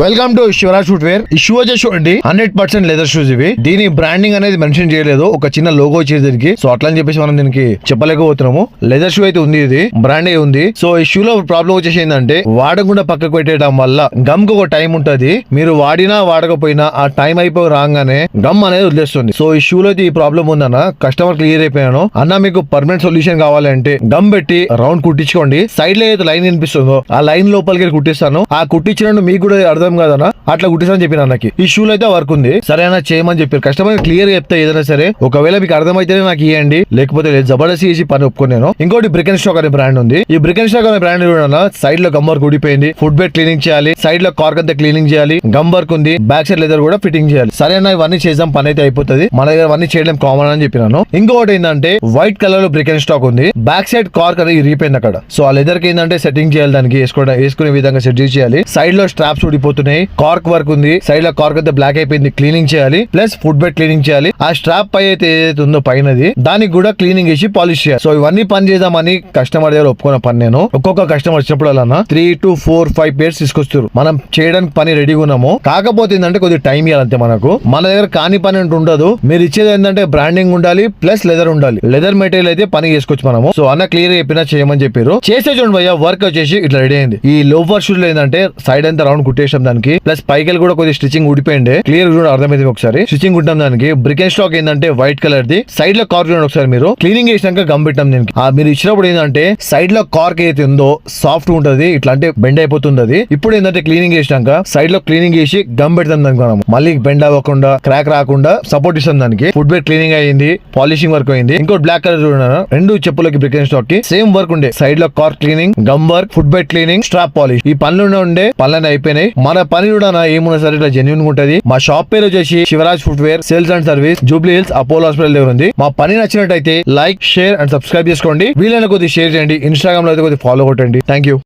Welcome to Shivraj footwear. ఈ shoe వచ్చే చూడండి 100% లెదర్ షూస్ ఇవి. దీని బ్రాండింగ్ అనేది మెన్షన్ చేయలేదు, ఒక చిన్న లోగో వచ్చేది దీనికి. సో అట్లా అని చెప్పేసి మనం దీనికి చెప్పలేకపోతున్నాము. లెదర్ షూ అయితే ఉంది, ఇది బ్రాండ్ ఉంది. సో ఈ షూ లో ప్రాబ్లం వచ్చేసి ఏంటంటే వాడకుండా పక్కకు పెట్టడం వల్ల గమ్ కు ఒక టైం ఉంటది. మీరు వాడినా వాడకపోయినా ఆ టైం అయిపోయి రాగానే గమ్ అనేది వదిలేస్తుంది. సో ఈ షూ లో అయితే ఈ ప్రాబ్లం ఉందన్న కస్టమర్ క్లియర్ అయిపోయాను అన్న. మీకు పర్మనెంట్ సొల్యూషన్ కావాలంటే గమ్ పెట్టి రౌండ్ కుట్టించుకోండి. సైడ్ లో అయితే లైన్ కనిపిస్తుందో ఆ లైన్ లోపలికి కుట్టిస్తాను. ఆ కుట్టించినట్టు మీకు కూడా అర్థం కాదన్నా, అట్లా కుట్టిస్తాను చెప్పిన అన్నకి. ఈ షూలో అయితే వర్క్ ఉంది, సరే అన్న చేయమని చెప్పారు. కస్టమర్ క్లియర్ చెప్తే ఏదైనా సరే, ఒకవేళ మీకు అర్థమైతేనే నాకు ఇవ్వండి, లేకపోతే జబర్దస్త్ చేసి పని ఒప్పుకున్నాను. ఇంకోటి బ్రికెన్ స్టాక్ అనే బ్రాండ్ ఉంది. ఈ బ్రికెన్ స్టాక్ అనే బ్రాండ్ కూడా సైడ్ లో గమ్ వర్క్ ఊడిపోయింది, ఫుట్ బెడ్ క్లీనింగ్ చేయాలి, సైడ్ లో కార్క్ అంతా క్లీనింగ్ చేయాలి, గమ్ వర్క్ ఉంది, బ్యాక్ సైడ్ లెదర్ కూడా ఫిట్టింగ్ చేయాలి. సరే అన్న ఇవన్నీ చేద్దాం, పని అయితే అయిపోతుంది, మన దగ్గర ఇవన్నీ చేయడం కామన్ అని చెప్పినాను. ఇంకొకటి ఏంటంటే వైట్ కలర్ లో బ్రికెన్ స్టాక్ ఉంది, బ్యాక్ సైడ్ కార్క్ అనేది ఇరిగిపోయింది అక్కడ. సో ఆ లెదర్ కి ఏంటంటే సెట్టింగ్ చేయాలి, దానికి వేసుకునే విధంగా సెట్ చేయాలి. సైడ్ లో స్ట్రాప్స్ ఊడిపోతున్నాయి, కార్క్ వర్క్ ఉంది, సైడ్ లో కార్క్ అయితే బ్లాక్ అయిపోయింది, క్లీనింగ్ చేయాలి, ప్లస్ ఫుట్ బెడ్ క్లీనింగ్ చేయాలి. ఆ స్ట్రాప్ పై అయితే ఏదైతే ఉందో పైనది దానికి కూడా క్లీనింగ్ చేసి పాలిష్ చేయాలి. సో ఇవన్నీ పని చేద్దామని కస్టమర్ దగ్గర ఒప్పుకున్న పని నేను. ఒక్కొక్క కస్టమర్ వచ్చినప్పుడు 3 to 4, 5 పేర్స్ తీసుకొస్తారు. మనం చేయడానికి పని రెడీగా ఉన్నాము, కాకపోతే ఏంటంటే కొద్దిగా టైం ఇవ్వాలంతే. మనకు మన దగ్గర కాని పని ఉండదు. మీరు ఇచ్చేది ఏంటంటే బ్రాండింగ్ ఉండాలి, ప్లస్ లెదర్ ఉండాలి. లెదర్ మెటీరియల్ అయితే పని చేసుకోవచ్చు మనము. సో అన్న క్లియర్ చెప్పినా చేయమని చెప్పారు. చేసే చూడండి భయ్య, వర్క్ వచ్చేసి ఇట్లా రెడీ అయింది. ఈ లోఫర్ షూస్ లో ఏంటంటే సైడ్ అంతా రౌండ్ కుట్టేసాం దానికి, ప్లస్ పైకి కూడా కొద్దిగా స్టిచింగ్ ఊడిపోయింది. క్లియర్ కూడా అర్థమైంది. ఒకసారి స్టిచింగ్ ఉంటాం దానికి. బ్రికెన్ స్టాక్ ఏంటంటే వైట్ కలర్ ది, సైడ్ లో కార్క్ చూడండి ఒకసారి మీరు. క్లీనింగ్ చేసినాక గమ్ పెట్టాం దీనికి. మీరు ఇచ్చినప్పుడు ఏంటంటే సైడ్ లో కార్క్ ఏదైతే ఉందో సాఫ్ట్ ఉంటది, ఇట్లా అంటే బెండ్ అయిపోతుంది అది. ఇప్పుడు ఏంటంటే క్లీనింగ్ చేసినాక సైడ్ లో క్లీనింగ్ చేసి గమ్ పెడతాం దానికి. మనం మళ్ళీ బెండ్ అవ్వకుండా క్రాక్ రాకుండా సపోర్ట్ ఇస్తాం దానికి. ఫుట్ బెడ్ క్లీనింగ్ అయింది, పాలిషింగ్ వర్క్ అయింది. ఇంకోటి బ్లాక్ కలర్ చూడండి, రెండు చెప్పులకి బ్రికెన్ స్టాక్ కి సేమ్ వర్క్ ఉండే. సైడ్ లో cork cleaning, gum work, foot bed cleaning, strap polish. ఈ పనులు ఉండే పనులన్నీ అయిపోయినాయి. మన పని కూడా ఏమున్నా సరే ఇట్లా జెన్యూన్ ఉంటది. మా షాప్ పేరు వచ్చేసి Shivraj footwear sales and service, Jubilee Hills Apollo hospital దగ్గర ఉంది. మా పని నచ్చినట్టయితే లైక్, షేర్ అండ్ సబ్స్క్రైబ్ చేసుకోండి. వీలైన కొద్దిగా షేర్ చేయండి. ఇన్స్టాగ్రామ్ లో అయితే కొద్దిగా ఫాలో కొట్టండి. Thank you.